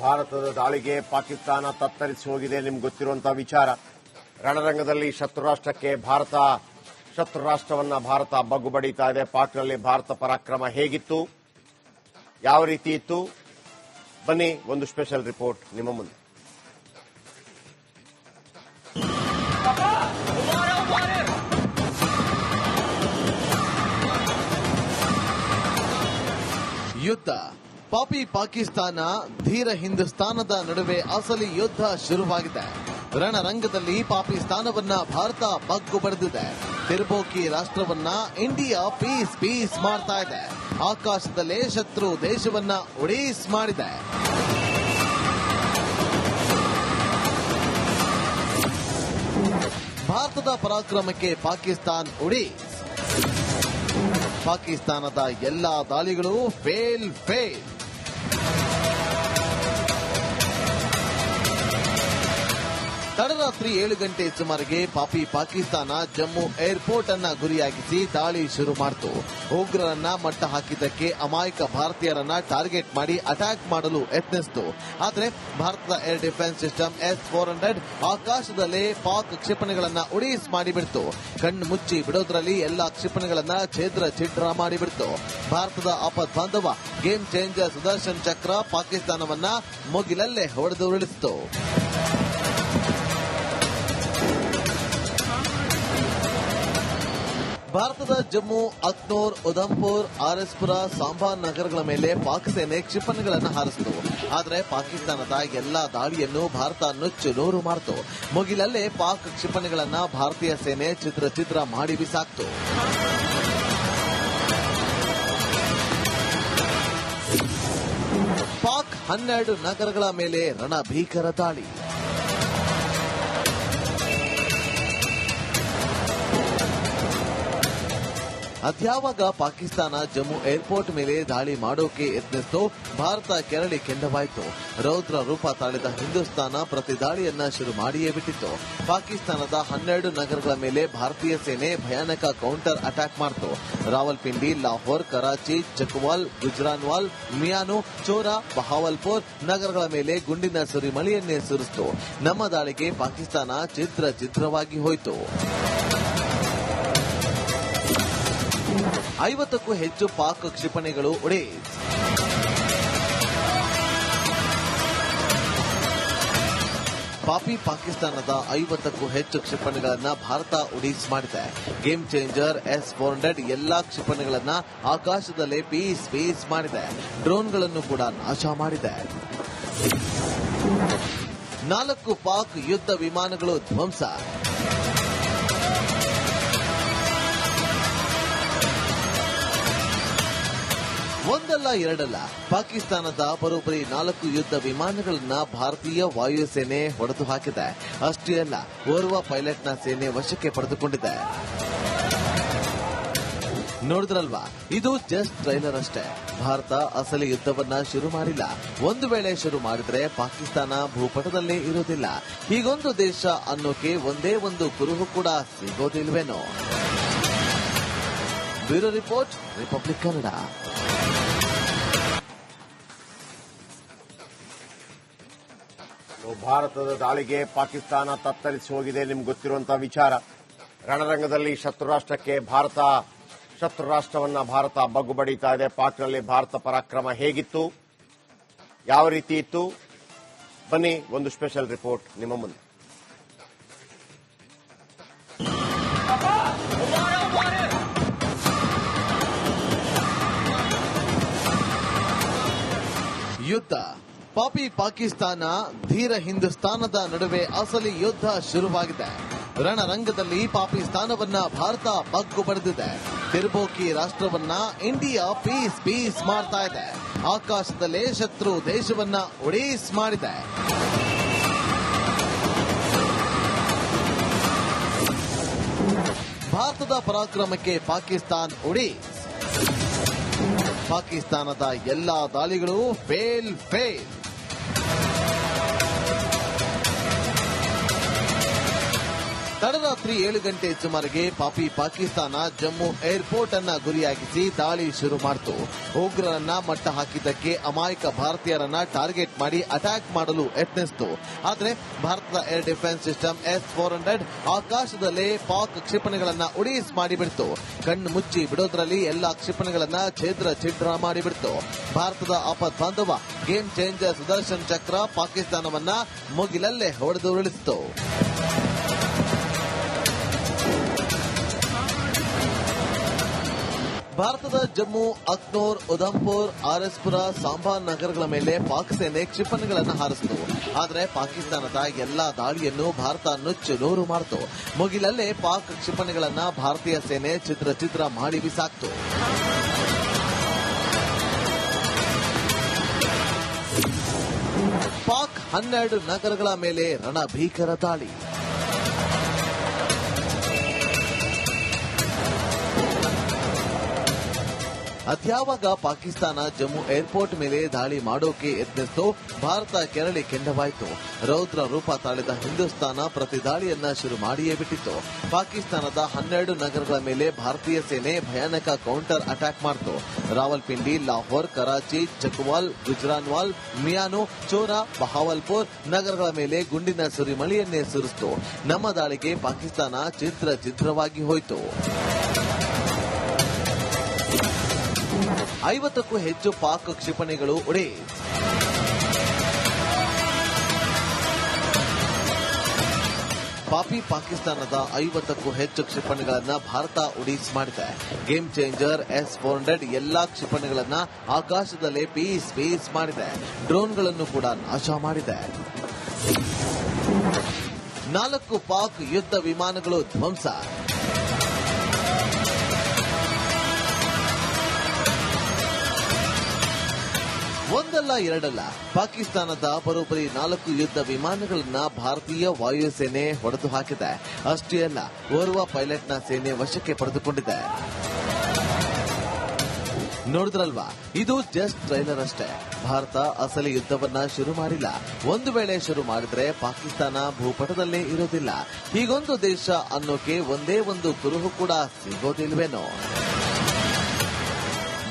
ಭಾರತದ ದಾಳಿಗೆ ಪಾಕಿಸ್ತಾನ ತತ್ತರಿಸಿ ಹೋಗಿದೆ. ನಿಮ್ಗೆ ಗೊತ್ತಿರುವಂತಹ ವಿಚಾರ. ರಣರಂಗದಲ್ಲಿ ಶತ್ರು ರಾಷ್ಟ್ರವನ್ನ ಭಾರತ ಬಗ್ಗು ಬಡಿತಾ ಇದೆ. ಪಾಕ್ನಲ್ಲಿ ಭಾರತ ಪರಾಕ್ರಮ ಹೇಗಿತ್ತು, ಯಾವ ರೀತಿ ಇತ್ತು, ಬನ್ನಿ ಒಂದು ಸ್ಪೆಷಲ್ ರಿಪೋರ್ಟ್ ನಿಮ್ಮ ಮುಂದೆ. ಯುದ್ಧ ಪಾಪಿ ಪಾಕಿಸ್ತಾನ, ಧೀರ ಹಿಂದೂಸ್ತಾನದ ನಡುವೆ ಅಸಲಿ ಯುದ್ಧ ಶುರುವಾಗಿದೆ. ರಣರಂಗದಲ್ಲಿ ಪಾಕಿಸ್ತಾನವನ್ನ ಭಾರತ ಬಗ್ಗು ಬಡಿದಿದೆ. ತಿರ್ಬೋಕಿ ರಾಷ್ಟ್ರವನ್ನ ಇಂಡಿಯಾ ಪೀಸ್ ಮಾಡ್ತಾ ಇದೆ. ಆಕಾಶದಲ್ಲೇ ಶತ್ರು ದೇಶವನ್ನ ಉಡೀಸ್ ಮಾಡಿದೆ. ಭಾರತದ ಪರಾಕ್ರಮಕ್ಕೆ ಪಾಕಿಸ್ತಾನ ಉಡೀಸ್. ಪಾಕಿಸ್ತಾನದ ಎಲ್ಲಾ ದಾಳಿಗಳು ಫೇಲ್. ತಡರಾತ್ರಿ 7 ಗಂಟೆ ಸುಮಾರಿಗೆ ಪಾಕಿಸ್ತಾನ ಜಮ್ಮು ಏರ್ಪೋರ್ಟ್ ಅನ್ನ ಗುರಿಯಾಗಿಸಿ ದಾಳಿ ಶುರು ಮಾಡಿತು. ಉಗ್ರರನ್ನ ಮಟ್ಟ ಹಾಕಿದ್ದಕ್ಕೆ ಅಮಾಯಕ ಭಾರತೀಯರನ್ನ ಟಾರ್ಗೆಟ್ ಮಾಡಿ ಅಟ್ಯಾಕ್ ಮಾಡಲು ಯತ್ನಿಸಿತು. ಆದರೆ ಭಾರತದ ಏರ್ ಡಿಫೆನ್ಸ್ ಸಿಸ್ಟಮ್ S-400 ಆಕಾಶದಲ್ಲೇ ಪಾಕ್ ಕ್ಷಿಪಣಿಗಳನ್ನ ಉಡೀಸ್ ಮಾಡಿಬಿಡ್ತು. ಕಣ್ಣು ಮುಚ್ಚಿ ಬಿಡೋದ್ರಲ್ಲಿ ಎಲ್ಲಾ ಕ್ಷಿಪಣಿಗಳನ್ನ ಛಿದ್ರ ಮಾಡಿಬಿಡ್ತು. ಭಾರತದ ಆಪತ್ ಬಾಂಧವ ಗೇಮ್ ಚೇಂಜರ್ ಸುದರ್ಶನ್ ಚಕ್ರ ಪಾಕಿಸ್ತಾನವನ್ನ ಮುಗಿಲಲ್ಲೇ ಹೊಡೆದು ಉರುಳಿಸಿತು. ಭಾರತದ ಜಮ್ಮು, ಅಖ್ನೂರ್, ಉಧಂಪುರ್, ಆರ್ಎಸ್ಪುರ, ಸಾಂಬಾ ನಗರಗಳ ಮೇಲೆ ಪಾಕ್ ಸೇನೆ ಕ್ಷಿಪಣಿಗಳನ್ನು ಹಾರಿಸಿತು. ಆದರೆ ಪಾಕಿಸ್ತಾನದ ಎಲ್ಲಾ ದಾಳಿಯನ್ನು ಭಾರತ ನುಚ್ಚು ನೂರು ಮಾಡಿತು. ಮುಗಿಲಲ್ಲೇ ಪಾಕ್ ಕ್ಷಿಪಣಿಗಳನ್ನ ಭಾರತೀಯ ಸೇನೆ ಛಿದ್ರ ಮಾಡಿ ಬಿಸಾಕ್ತು. ಪಾಕ್ 12 ನಗರಗಳ ಮೇಲೆ ರಣಭೀಕರ ದಾಳಿ. ಅದ್ಯಾವಾಗ ಪಾಕಿಸ್ತಾನ ಜಮ್ಮು ಏರ್ಪೋರ್ಟ್ ಮೇಲೆ ದಾಳಿ ಮಾಡೋಕೆ ಯತ್ನಿಸಿತು, ಭಾರತ ಕೆರಳಿ ಕೆಂಡವಾಯಿತು. ರೌದ್ರ ರೂಪ ತಾಳಿದ ಹಿಂದೂಸ್ತಾನ ಪ್ರತಿ ದಾಳಿಯನ್ನ ಶುರು ಮಾಡಿಯೇ ಬಿಟ್ಟಿತ್ತು. ಪಾಕಿಸ್ತಾನದ 12 ನಗರಗಳ ಮೇಲೆ ಭಾರತೀಯ ಸೇನೆ ಭಯಾನಕ ಕೌಂಟರ್ ಅಟ್ಯಾಕ್ ಮಾಡಿತು. ರಾವಲ್ಪಿಂಡಿ, ಲಾಹೋರ್, ಕರಾಚಿ, ಚಕ್ವಾಲ್, ಗುಜ್ರಾನ್ವಾಲ್, ಮಿಯಾನು, ಚೋರಾ, ಬಹಾವಲ್ಪುರ್ ನಗರಗಳ ಮೇಲೆ ಗುಂಡಿನ ಸುರಿಮಳೆಯನ್ನೇ ಸುರಿಸಿತು. ನಮ್ಮ ದಾಳಿಗೆ ಪಾಕಿಸ್ತಾನ ಛಿದ್ರವಾಗಿ ಹೋಯಿತು. 50ಕ್ಕೂ ಹೆಚ್ಚು ಪಾಕ್ ಕ್ಷಿಪಣಿಗಳು ಉಡೀಸ್. ಪಾಕಿಸ್ತಾನದ 50ಕ್ಕೂ ಹೆಚ್ಚು ಕ್ಷಿಪಣಿಗಳನ್ನ ಭಾರತ ಉಡೀಸ್ ಮಾಡಿದೆ. ಗೇಮ್ ಚೇಂಜರ್ S-400 ಎಲ್ಲಾ ಕ್ಷಿಪಣಿಗಳನ್ನ ಆಕಾಶದಲ್ಲೇ ಪೀಸ್ ಮಾಡಿದೆ. ಡ್ರೋನ್ಗಳನ್ನು ಕೂಡ ನಾಶ ಮಾಡಿದೆ. 4 ಪಾಕ್ ಯುದ್ಧ ವಿಮಾನಗಳು ಧ್ವಂಸ. ಒಂದಲ್ಲ ಎರಡಲ್ಲ, ಪಾಕಿಸ್ತಾನದ ಬರೋಬ್ಬರಿ 4 ಯುದ್ಧ ವಿಮಾನಗಳನ್ನ ಭಾರತೀಯ ವಾಯುಸೇನೆ ಹೊಡೆದು ಹಾಕಿದೆ. ಅಷ್ಟೇ ಅಲ್ಲ, ಓರ್ವ ಪೈಲಟ್ನ ಸೇನೆ ವಶಕ್ಕೆ ಪಡೆದುಕೊಂಡಿದೆ. ನೋಡಿದ್ರಲ್ವಾ, ಇದು ಜಸ್ಟ್ ಟ್ರೈಲರ್ ಅಷ್ಟೇ. ಭಾರತ ಅಸಲಿ ಯುದ್ಧವನ್ನ ಶುರು ಮಾಡಿಲ್ಲ. ಒಂದು ವೇಳೆ ಶುರು ಮಾಡಿದ್ರೆ ಪಾಕಿಸ್ತಾನ ಭೂಪಟದಲ್ಲೇ ಇರೋದಿಲ್ಲ. ಹೀಗೊಂದು ದೇಶ ಅನ್ನೋಕೆ ಒಂದೇ ಒಂದು ಕುರುಹು ಕೂಡ ಸಿಗೋದಿಲ್ವೇನೋ. Bureau report, Republic Kannada. ಭಾರತದ ದಾಳಿಗೆ ಪಾಕಿಸ್ತಾನ ತತ್ತರಿಸಿ ಹೋಗಿದೆ. ನಿಮ್ಗೆ ಗೊತ್ತಿರುವಂತಹ ವಿಚಾರ. ರಣರಂಗದಲ್ಲಿ ಶತ್ರು ರಾಷ್ಟ್ರವನ್ನ ಭಾರತ ಬಗ್ಗು ಬಡಿತಾ ಇದೆ. ಪಾಕ್ನಲ್ಲಿ ಭಾರತ ಪರಾಕ್ರಮ ಹೇಗಿತ್ತು, ಯಾವ ರೀತಿ ಇತ್ತು, ಬನ್ನಿ ಒಂದು ಸ್ಪೆಷಲ್ ರಿಪೋರ್ಟ್ ನಿಮ್ಮ ಮುಂದೆ. ಯುದ್ಧ ಪಾಕಿಸ್ತಾನ, ಧೀರ ಹಿಂದೂಸ್ತಾನದ ನಡುವೆ ಅಸಲಿ ಯುದ್ಧ ಶುರುವಾಗಿದೆ. ರಣರಂಗದಲ್ಲಿ ಪಾಕಿಸ್ತಾನವನ್ನ ಭಾರತ ಬಗ್ಗು ಬಡಿದಿದೆ. ತಿರ್ಬೋಕಿ ರಾಷ್ಟ್ರವನ್ನ ಇಂಡಿಯಾ ಪೀಸ್ ಮಾಡ್ತಾ ಇದೆ. ಆಕಾಶದಲ್ಲೇ ಶತ್ರು ದೇಶವನ್ನ ಉಡೀಸ್ ಮಾಡಿದೆ. ಭಾರತದ ಪರಾಕ್ರಮಕ್ಕೆ ಪಾಕಿಸ್ತಾನ ಉಡೀಸ್. ಪಾಕಿಸ್ತಾನದ ಎಲ್ಲಾ ದಾಳಿಗಳು ಫೇಲ್. ತಡರಾತ್ರಿ 7 ಗಂಟೆ ಸುಮಾರಿಗೆ ಪಾಪಿ ಪಾಕಿಸ್ತಾನ ಜಮ್ಮು ಏರ್ಪೋರ್ಟ್ ಅನ್ನ ಗುರಿಯಾಗಿಸಿ ದಾಳಿ ಶುರು ಮಾಡಿತು. ಉಗ್ರರನ್ನ ಮಟ್ಟ ಹಾಕಿದ್ದಕ್ಕೆ ಅಮಾಯಕ ಭಾರತೀಯರನ್ನ ಟಾರ್ಗೆಟ್ ಮಾಡಿ ಅಟ್ಯಾಕ್ ಮಾಡಲು ಯತ್ನಿಸಿತು. ಆದರೆ ಭಾರತದ ಏರ್ ಡಿಫೆನ್ಸ್ ಸಿಸ್ಟಮ್ S-400 ಆಕಾಶದಲ್ಲೇ ಪಾಕ್ ಕ್ಷಿಪಣಿಗಳನ್ನ ಉಡೀಸ್ ಮಾಡಿಬಿಡ್ತು. ಕಣ್ಣು ಮುಚ್ಚಿ ಬಿಡೋದ್ರಲ್ಲಿ ಎಲ್ಲಾ ಕ್ಷಿಪಣಿಗಳನ್ನ ಛಿದ್ರ ಮಾಡಿಬಿಡ್ತು. ಭಾರತದ ಆಪತ್ ಬಾಂಧವ ಗೇಮ್ ಚೇಂಜರ್ ಸುದರ್ಶನ್ ಚಕ್ರ ಪಾಕಿಸ್ತಾನವನ್ನ ಮುಗಿಲಲ್ಲೇ ಹೊಡೆದು ಉರುಳಿಸಿತು. ಭಾರತದ ಜಮ್ಮು, ಅಖ್ನೂರ್, ಉಧಂಪುರ್, ಆರ್ಎಸ್ಪುರ, ಸಾಂಬಾ ನಗರಗಳ ಮೇಲೆ ಪಾಕ್ ಸೇನೆ ಕ್ಷಿಪಣಿಗಳನ್ನು ಹಾರಿಸಿತು. ಆದರೆ ಪಾಕಿಸ್ತಾನದ ಎಲ್ಲಾ ದಾಳಿಯನ್ನು ಭಾರತ ನುಚ್ಚು ನೂರು ಮಾಡಿತು. ಮುಗಿಲಲ್ಲೇ ಪಾಕ್ ಕ್ಷಿಪಣಿಗಳನ್ನು ಭಾರತೀಯ ಸೇನೆ ಛಿದ್ರ ಮಾಡಿ ಬಿಸಾಕ್ತು. ಪಾಕ್ 12 ನಗರಗಳ ಮೇಲೆ ರಣಭೀಕರ ದಾಳಿ. ಅದ್ಯಾವಾಗ ಪಾಕಿಸ್ತಾನ ಜಮ್ಮು ಏರ್ಪೋರ್ಟ್ ಮೇಲೆ ದಾಳಿ ಮಾಡೋಕೆ ಯತ್ನಿಸಿತು, ಭಾರತ ಕೆರಳಿ ಕೆಂಡವಾಯಿತು. ರೌದ್ರ ರೂಪ ತಾಳಿದ ಹಿಂದೂಸ್ತಾನ ಪ್ರತಿ ದಾಳಿಯನ್ನ ಶುರು ಮಾಡಿಯೇ ಬಿಟ್ಟಿತ್ತು. ಪಾಕಿಸ್ತಾನದ 12 ನಗರಗಳ ಮೇಲೆ ಭಾರತೀಯ ಸೇನೆ ಭಯಾನಕ ಕೌಂಟರ್ ಅಟ್ಯಾಕ್ ಮಾಡಿತು. ರಾವಲ್ಪಿಂಡಿ, ಲಾಹೋರ್, ಕರಾಚಿ, ಚಕ್ವಾಲ್, ಗುಜರಾನ್ವಾಲ್, ಮಿಯಾನು, ಚೋರಾ, ಬಹಾವಲ್ಪುರ್ ನಗರಗಳ ಮೇಲೆ ಗುಂಡಿನ ಸುರಿಮಳೆಯನ್ನೇ ಸುರಿಸಿತು. ನಮ್ಮ ದಾಳಿಗೆ ಪಾಕಿಸ್ತಾನ ಛಿದ್ರವಾಗಿ ಹೋಯಿತು. 50ಕ್ಕೂ ಹೆಚ್ಚು ಪಾಕ್ ಕ್ಷಿಪಣಿಗಳು ಉಡೀಸ್. ಪಾಪಿ ಪಾಕಿಸ್ತಾನದ 50ಕ್ಕೂ ಹೆಚ್ಚು ಕ್ಷಿಪಣಿಗಳನ್ನ ಭಾರತ ಉಡೀಸ್ ಮಾಡಿದೆ. ಗೇಮ್ ಚೇಂಜರ್ S-400 ಎಲ್ಲಾ ಕ್ಷಿಪಣಿಗಳನ್ನ ಆಕಾಶದಲ್ಲೇ ಪೀಸ್ ಮಾಡಿದೆ. ಡ್ರೋನ್ಗಳನ್ನು ಕೂಡ ನಾಶ ಮಾಡಿದೆ. 4 ಪಾಕ್ ಯುದ್ಧ ವಿಮಾನಗಳು ಧ್ವಂಸ. ಒಂದಲ್ಲ ಎರಡಲ್ಲ, ಪಾಕಿಸ್ತಾನದ ಬರೋಬ್ಬರಿ 4 ಯುದ್ಧ ವಿಮಾನಗಳನ್ನ ಭಾರತೀಯ ವಾಯುಸೇನೆ ಹೊಡೆದು ಹಾಕಿದೆ. ಅಷ್ಟೇ ಅಲ್ಲ, ಓರ್ವ ಪೈಲಟ್ನ ಸೇನೆ ವಶಕ್ಕೆ ಪಡೆದುಕೊಂಡಿದೆ. ನೋಡಿದ್ರಲ್ವಾ, ಇದು ಜಸ್ಟ್ ಟ್ರೈಲರ್ ಅಷ್ಟೇ. ಭಾರತ ಅಸಲಿ ಯುದ್ಧವನ್ನ ಶುರು ಮಾಡಿಲ್ಲ. ಒಂದು ವೇಳೆ ಶುರು ಮಾಡಿದ್ರೆ ಪಾಕಿಸ್ತಾನ ಭೂಪಟದಲ್ಲೇ ಇರೋದಿಲ್ಲ. ಹೀಗೊಂದು ದೇಶ ಅನ್ನೋಕೆ ಒಂದೇ ಒಂದು ಕುರುಹು ಕೂಡ ಸಿಗೋದಿಲ್ವೇನೋ.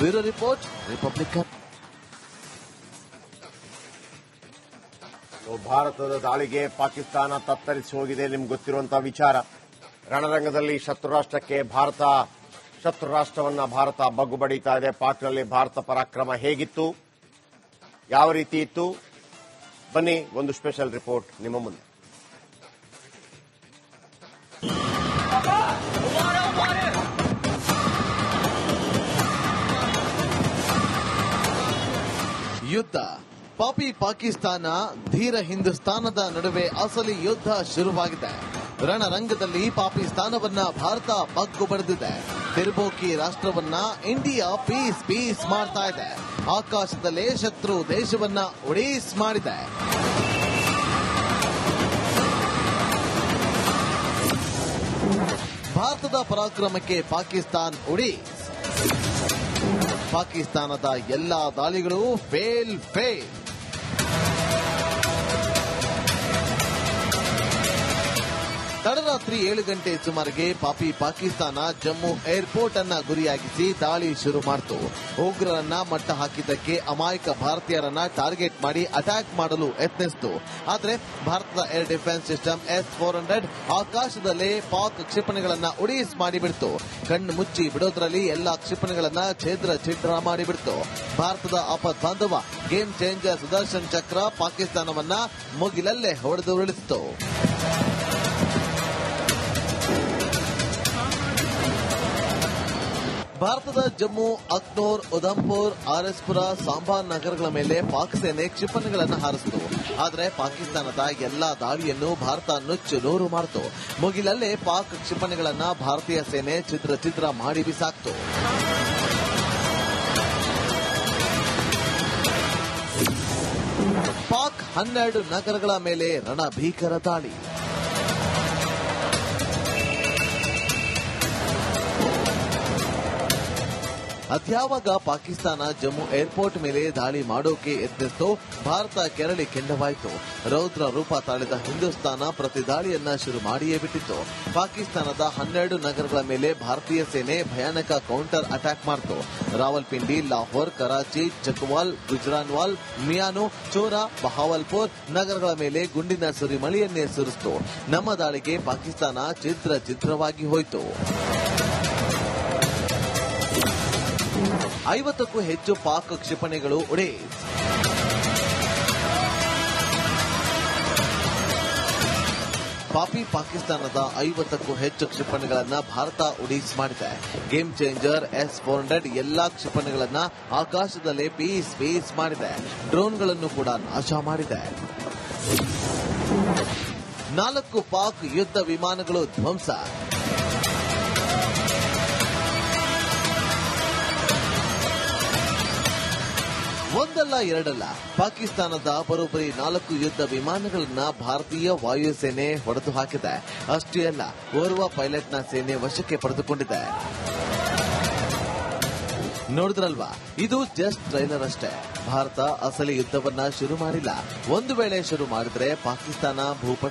Bureau report, Republican. ಭಾರತದ ದಾಳಿಗೆ ಪಾಕಿಸ್ತಾನ ತತ್ತರಿಸಿ ಹೋಗಿದೆ. ನಿಮ್ಗೆ ಗೊತ್ತಿರುವಂತಹ ವಿಚಾರ. ರಣರಂಗದಲ್ಲಿ ಶತ್ರು ರಾಷ್ಟ್ರವನ್ನ ಭಾರತ ಬಗ್ಗು ಬಡಿತಾ ಇದೆ. ಪಾಕ್ನಲ್ಲಿ ಭಾರತ ಪರಾಕ್ರಮ ಹೇಗಿತ್ತು, ಯಾವ ರೀತಿ ಇತ್ತು, ಬನ್ನಿ ಒಂದು ಸ್ಪೆಷಲ್ ರಿಪೋರ್ಟ್ ನಿಮ್ಮ ಮುಂದೆ. ಯುದ್ಧ. ಪಾಪಿ ಪಾಕಿಸ್ತಾನ, ಧೀರ ಹಿಂದೂಸ್ತಾನದ ನಡುವೆ ಅಸಲಿ ಯುದ್ಧ ಶುರುವಾಗಿದೆ. ರಣರಂಗದಲ್ಲಿ ಪಾಕಿಸ್ತಾನವನ್ನ ಭಾರತ ಬಗ್ಗು ಬಡಿದಿದೆ. ತಿರ್ಬೋಕಿ ರಾಷ್ಟ್ರವನ್ನ ಇಂಡಿಯಾ ಪೀಸ್ ಮಾಡ್ತಾ ಇದೆ. ಆಕಾಶದಲ್ಲೇ ಶತ್ರು ದೇಶವನ್ನ ಉಡೀಸ್ ಮಾಡಿದೆ. ಭಾರತದ ಪರಾಕ್ರಮಕ್ಕೆ ಪಾಕಿಸ್ತಾನ ಉಡೀಸ್. ಪಾಕಿಸ್ತಾನದ ಎಲ್ಲಾ ದಾಳಿಗಳು ಫೇಲ್. ತಡರಾತ್ರಿ 7 ಗಂಟೆ ಸುಮಾರಿಗೆ ಪಾಪಿ ಪಾಕಿಸ್ತಾನ ಜಮ್ಮು ಏರ್ಪೋರ್ಟ್ ಅನ್ನ ಗುರಿಯಾಗಿಸಿ ದಾಳಿ ಶುರು ಮಾಡಿತು. ಉಗ್ರರನ್ನ ಮಟ್ಟ ಹಾಕಿದ್ದಕ್ಕೆ ಅಮಾಯಕ ಭಾರತೀಯರನ್ನ ಟಾರ್ಗೆಟ್ ಮಾಡಿ ಅಟ್ಯಾಕ್ ಮಾಡಲು ಯತ್ನಿಸಿತು. ಆದರೆ ಭಾರತದ ಏರ್ ಡಿಫೆನ್ಸ್ ಸಿಸ್ಟಮ್ S-400 ಆಕಾಶದಲ್ಲೇ ಪಾಕ್ ಕ್ಷಿಪಣಿಗಳನ್ನ ಉಡೀಸ್ ಮಾಡಿಬಿಡ್ತು. ಕಣ್ಣು ಮುಚ್ಚಿ ಬಿಡೋದ್ರಲ್ಲಿ ಎಲ್ಲಾ ಕ್ಷಿಪಣಿಗಳನ್ನ ಛಿದ್ರ ಮಾಡಿಬಿಡ್ತು. ಭಾರತದ ಆಪತ್ ಬಾಂಧವ ಗೇಮ್ ಚೇಂಜರ್ ಸುದರ್ಶನ್ ಚಕ್ರ ಪಾಕಿಸ್ತಾನವನ್ನ ಮುಗಿಲಲ್ಲೇ ಹೊಡೆದು ಉರುಳಿಸಿತು. ಭಾರತದ ಜಮ್ಮು, ಅಖ್ನೂರ್, ಉಧಂಪುರ್, ಆರ್ಎಸ್ಪುರ, ಸಾಂಬಾ ನಗರಗಳ ಮೇಲೆ ಪಾಕ್ ಸೇನೆ ಕ್ಷಿಪಣಿಗಳನ್ನು ಹಾರಿಸಿತು. ಆದರೆ ಪಾಕಿಸ್ತಾನದ ಎಲ್ಲಾ ದಾಳಿಯನ್ನು ಭಾರತ ನುಚ್ಚು ನೂರು ಮಾಡಿತು. ಮುಗಿಲಲ್ಲೇ ಪಾಕ್ ಕ್ಷಿಪಣಿಗಳನ್ನು ಭಾರತೀಯ ಸೇನೆ ಛಿದ್ರ ಮಾಡಿ ಬಿಸಾಕ್ತು. ಪಾಕ್ 12 ನಗರಗಳ ಮೇಲೆ ರಣಭೀಕರ ದಾಳಿ. ಅದ್ಯಾವಾಗ ಪಾಕಿಸ್ತಾನ ಜಮ್ಮು ಏರ್ಪೋರ್ಟ್ ಮೇಲೆ ದಾಳಿ ಮಾಡೋಕೆ ಯತ್ನಿಸ್ತೋ ಭಾರತ ಕೆರಳಿ ಕೆಂಡವಾಯಿತು. ರೌದ್ರ ರೂಪ ತಾಳಿದ ಹಿಂದೂಸ್ತಾನ ಪ್ರತಿ ದಾಳಿಯನ್ನ ಶುರು ಮಾಡಿಯೇ ಬಿಟ್ಟಿತ್ತು. ಪಾಕಿಸ್ತಾನದ 12 ನಗರಗಳ ಮೇಲೆ ಭಾರತೀಯ ಸೇನೆ ಭಯಾನಕ ಕೌಂಟರ್ ಅಟ್ಯಾಕ್ ಮಾಡಿತು. ರಾವಲ್ಪಿಂಡಿ, ಲಾಹೋರ್, ಕರಾಚಿ, ಚಕ್ವಾಲ್, ಗುಜರಾನ್ವಾಲ್, ಮಿಯಾನೋ, ಚೋರಾ, ಬಹಾವಲ್ಪುರ್ ನಗರಗಳ ಮೇಲೆ ಗುಂಡಿನ ಸುರಿಮಳೆಯನ್ನೇ ಸುರಿಸಿತು. ನಮ್ಮ ದಾಳಿಗೆ ಪಾಕಿಸ್ತಾನ ಛಿದ್ರವಾಗಿ ಹೋಯಿತು. 50ಕ್ಕೂ ಹೆಚ್ಚು ಪಾಕ್ ಕ್ಷಿಪಣಿಗಳು ಉಡೇಸ್. ಪಾಕಿಸ್ತಾನದ 50ಕ್ಕೂ ಹೆಚ್ಚು ಕ್ಷಿಪಣಿಗಳನ್ನ ಭಾರತ ಉಡೀಸ್ ಮಾಡಿದೆ. ಗೇಮ್ ಚೇಂಜರ್ S-400 ಎಲ್ಲಾ ಕ್ಷಿಪಣಿಗಳನ್ನ ಆಕಾಶದಲ್ಲೇ ಪೀಸ್ ಮಾಡಿದೆ. ಡ್ರೋನ್ಗಳನ್ನು ಕೂಡ ನಾಶ ಮಾಡಿದೆ. 4 ಪಾಕ್ ಯುದ್ಧ ವಿಮಾನಗಳು ಧ್ವಂಸ. ಒಂದಲ್ಲ ಎರಡಲ್ಲ, ಪಾಕಿಸ್ತಾನದ ಬರೋಬ್ಬರಿ 4 ಯುದ್ಧ ವಿಮಾನಗಳನ್ನ ಭಾರತೀಯ ವಾಯುಸೇನೆ ಹೊಡೆದು ಹಾಕಿದೆ. ಅಷ್ಟೇ ಅಲ್ಲ, ಓರ್ವ ಪೈಲಟ್ನ ಸೇನೆ ವಶಕ್ಕೆ ಪಡೆದುಕೊಂಡಿದೆ. ನೋಡಿದ್ರಲ್ವಾ, ಇದು ಜಸ್ಟ್ ಟ್ರೈಲರ್ ಅಷ್ಟೇ. ಭಾರತ ಅಸಲಿ ಯುದ್ಧವನ್ನ ಶುರು ಮಾಡಿಲ್ಲ. ಒಂದು ವೇಳೆ ಶುರು ಮಾಡಿದ್ರೆ ಪಾಕಿಸ್ತಾನ ಭೂಪಟ